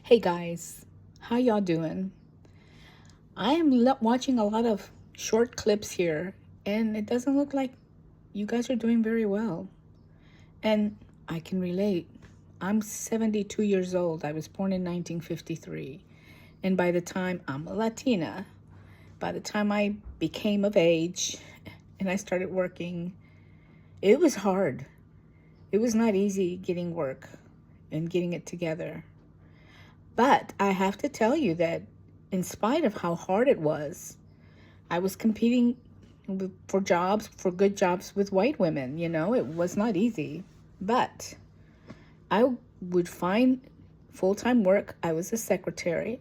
Hey guys, how y'all doing? I am watching a lot of short clips here, and it doesn't look like you guys are doing very well. And I can relate. I'm 72 years old. I was born in 1953. And by the time I'm a Latina, by the time I became of age and I started working, it was hard. It was not easy getting work and getting it together. But I have to tell you that in spite of how hard it was, I was competing for jobs, for good jobs with white women. It was not easy. But I would find full time work. I was a secretary,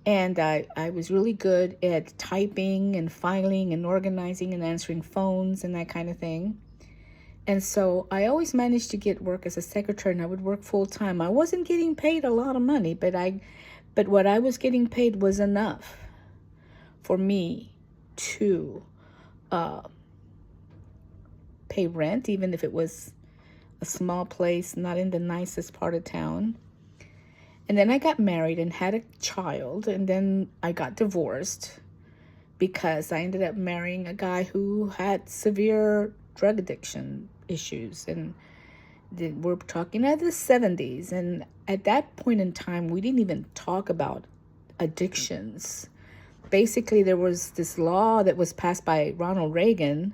and I was really good at typing and filing and organizing and answering phones and that kind of thing. And so I always managed to get work as a secretary, and I would work full time. I wasn't getting paid a lot of money, but what I was getting paid was enough for me to uh, pay rent, even if it was a small place, not in the nicest part of town. And then I got married and had a child, and then I got divorced because I ended up marrying a guy who had severe drug addiction issues. And we're talking at the 70s. And at that point in time, we didn't even talk about addictions. Basically, there was this law that was passed by Ronald Reagan,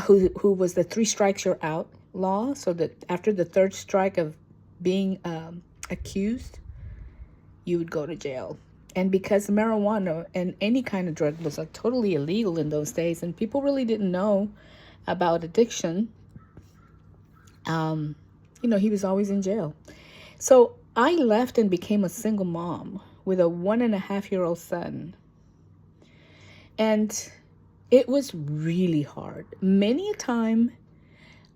who was the three strikes you're out law. So that after the third strike of being accused, you would go to jail. And because marijuana and any kind of drug was like totally illegal in those days, and people really didn't know about addiction, he was always in jail. So I left and became a single mom with a 1.5-year-old son. And it was really hard. Many a time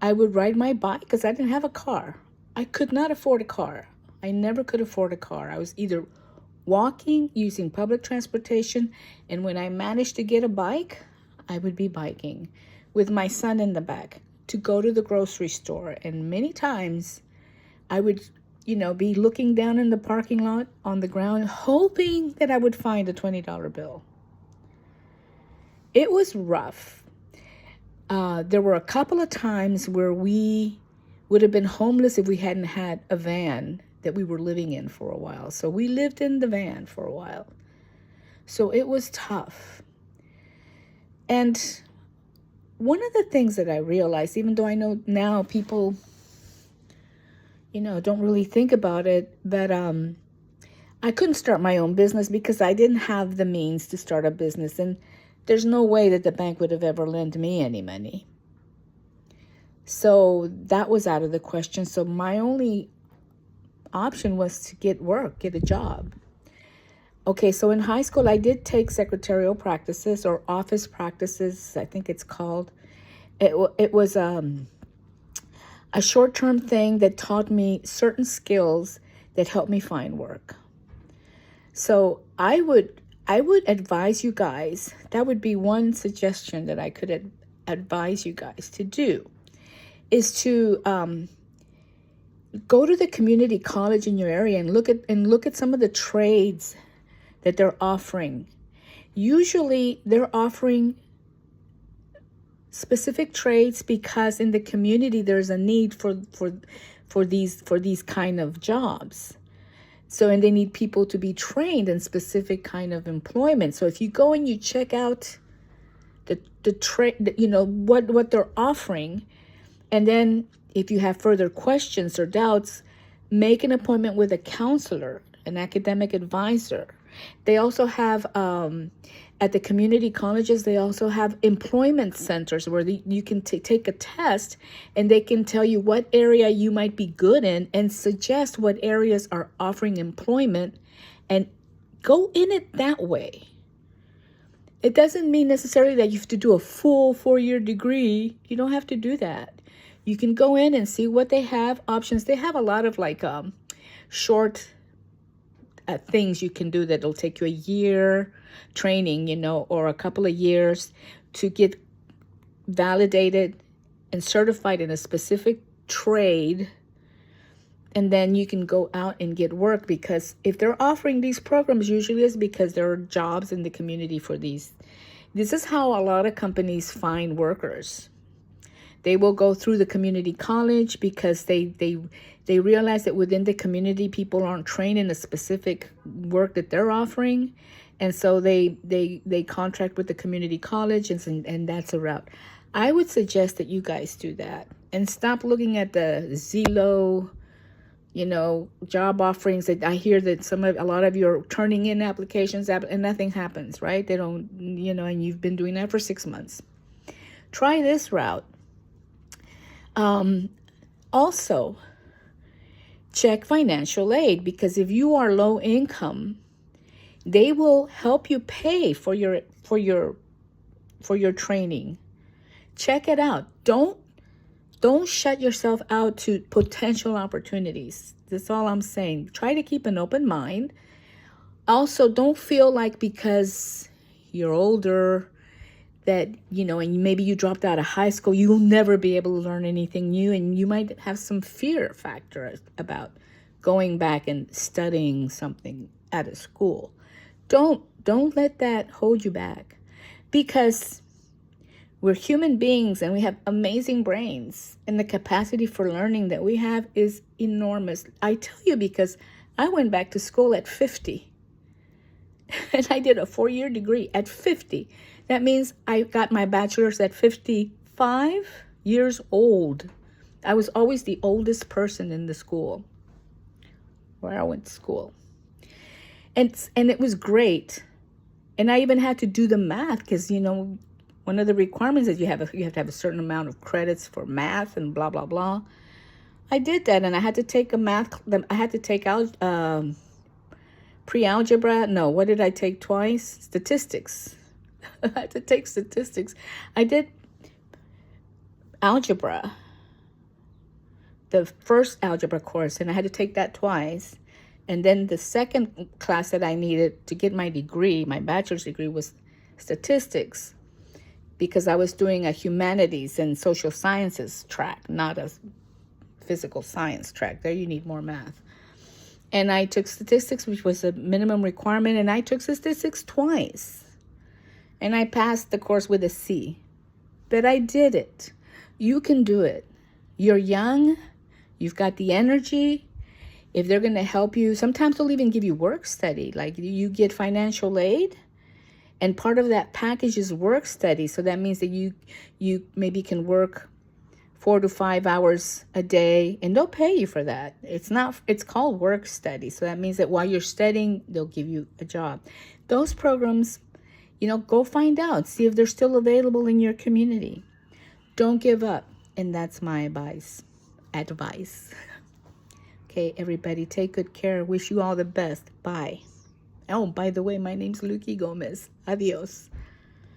I would ride my bike because I didn't have a car. I could not afford a car. I never could afford a car. I was either walking, using public transportation, and when I managed to get a bike, I would be biking with my son in the back to go to the grocery store. And many times I would, be looking down in the parking lot on the ground, hoping that I would find a $20 bill. It was rough. There were a couple of times where we would have been homeless if we hadn't had a van that we were living in for a while. So we lived in the van for a while. So it was tough. And one of the things that I realized, even though I know now people, don't really think about it, but I couldn't start my own business because I didn't have the means to start a business. And there's no way that the bank would have ever lent me any money. So that was out of the question. So my only option was to get work, get a job. Okay, so in high school, I did take secretarial practices or office practices, I think it's called. It was a short-term thing that taught me certain skills that helped me find work. So I would advise you guys, that would be one suggestion that I could advise you guys to do, is to go to the community college in your area and look at some of the trades that they're offering. Usually they're offering specific trades because in the community there's a need for these kind of jobs. So, and they need people to be trained in specific kind of employment. So if you go and you check out the trade, what they're offering, and then if you have further questions or doubts, make an appointment with a counselor, an academic advisor. They also have, at the community colleges, they also have employment centers where you can take a test and they can tell you what area you might be good in and suggest what areas are offering employment, and go in it that way. It doesn't mean necessarily that you have to do a full 4-year degree. You don't have to do that. You can go in and see what they have, options. They have a lot of short things you can do that'll take you a year training, or a couple of years to get validated and certified in a specific trade. and then you can go out and get work, because if they're offering these programs, usually it's because there are jobs in the community for these. This is how a lot of companies find workers. They will go through the community college because they realize that within the community, people aren't trained in a specific work that they're offering. And so they contract with the community college, and that's a route. I would suggest that you guys do that and stop looking at the Zillow, job offerings that I hear that a lot of you are turning in applications and nothing happens, right? They don't, and you've been doing that for 6 months. Try this route. Also, check financial aid, because if you are low income, they will help you pay for your training. Check it out. Don't shut yourself out to potential opportunities. That's all I'm saying. Try to keep an open mind. Also, don't feel like because you're older that, and maybe you dropped out of high school, you'll never be able to learn anything new, and you might have some fear factor about going back and studying something at a school. Don't let that hold you back, because we're human beings and we have amazing brains, and the capacity for learning that we have is enormous. I tell you, because I went back to school at 50 and I did a 4-year degree at 50. That means I got my bachelor's at 55 years old. I was always the oldest person in the school where I went to school. And it was great. And I even had to do the math, because, one of the requirements is you have to have a certain amount of credits for math and blah, blah, blah. I did that, and I had to take out pre-algebra. No, what did I take twice? Statistics. I had to take statistics. I did algebra, the first algebra course, and I had to take that twice. And then the second class that I needed to get my degree, my bachelor's degree, was statistics, because I was doing a humanities and social sciences track, not a physical science track. There you need more math. And I took statistics, which was a minimum requirement, and I took statistics twice. And I passed the course with a C. But I did it. You can do it. You're young. You've got the energy. If they're going to help you, sometimes they'll even give you work study. Like, you get financial aid, and part of that package is work study. So that means that you maybe can work 4 to 5 hours a day, and they'll pay you for that. It's called work study. So that means that while you're studying, they'll give you a job. Those programs, go find out, see if they're still available in your community. Don't give up. And that's my advice. Okay, everybody, take good care. Wish you all the best. Bye. Oh, by the way, my name's Luki Gomez. Adios.